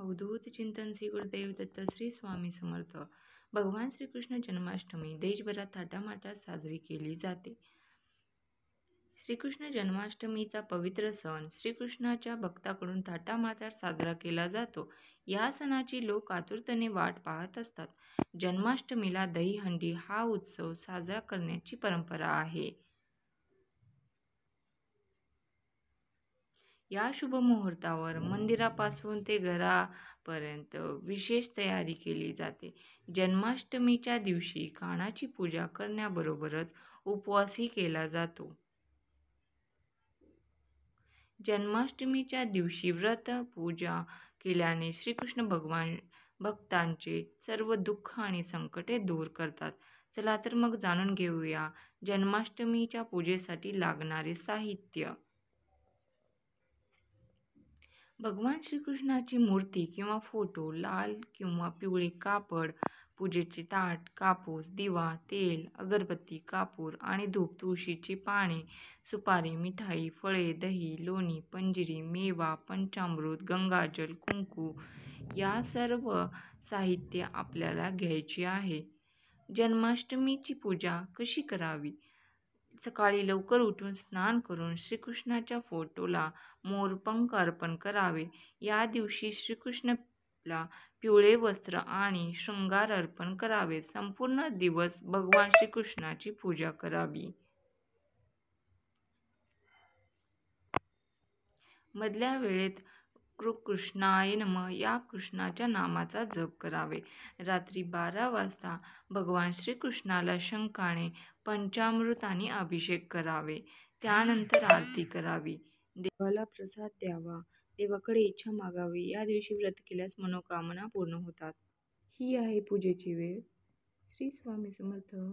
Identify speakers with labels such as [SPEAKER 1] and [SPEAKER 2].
[SPEAKER 1] अवधूत चिंतन श्री गुरुदेव दत्त श्री स्वामी समर्थ. भगवान श्रीकृष्ण जन्माष्टमी देशभरात थाटामाटात साजरी केली जाते. श्रीकृष्ण जन्माष्टमीचा पवित्र सण श्रीकृष्णाच्या भक्तांकडून थाटामाटात साजरा केला जातो. या सणाची लोक आतुरतेने वाट पाहत असतात. जन्माष्टमीला दहीहंडी हा उत्सव साजरा करण्याची परंपरा आहे. या शुभ मुहूर्तावर मंदिरापासून ते घरापर्यंत विशेष तयारी केली जाते. जन्माष्टमीच्या दिवशी कानाची पूजा करण्याबरोबरच उपवासही केला जातो. जन्माष्टमीच्या दिवशी व्रत पूजा केल्याने श्रीकृष्ण भगवान भक्तांचे सर्व दुःख आणि संकटे दूर करतात. चला तर मग जाणून घेऊया जन्माष्टमीच्या पूजेसाठी लागणारे साहित्य. भगवान श्रीकृष्णाची मूर्ती किंवा फोटो, लाल किंवा पिवळे कापड, पूजेचे ताट, कापूस, दिवा, तेल, अगरबत्ती, कापूर आणि धूप, तुळशीची पाने, सुपारी, मिठाई, फळे, दही, लोणी, पंजिरी, मेवा, पंचामृत, गंगाजल, कुंकू या सर्व साहित्य आपल्याला घ्यायची आहे. जन्माष्टमीची पूजा कशी करावी? सकाळी लवकर उठून स्नान करून श्रीकृष्णाच्या फोटोला मोरपंख अर्पण करावे. या दिवशी श्रीकृष्णाला पिवळे वस्त्र आणि शृंगार अर्पण करावे. संपूर्ण दिवस भगवान श्रीकृष्णाची पूजा करावी. मधल्या वेळेत कृष्णाय नमः या कृष्णाच्या नामाचा जप करावे. रात्री 12 वाजता भगवान श्रीकृष्णाला शंखाने पंचामृताने अभिषेक करावे. त्यानंतर आरती करावी. देवाला प्रसाद द्यावा. देवाकडे इच्छा मागावी. या दिवशी व्रत केल्यास मनोकामना पूर्ण होतात. ही आहे पूजेची वेळ. श्री स्वामी समर्थ.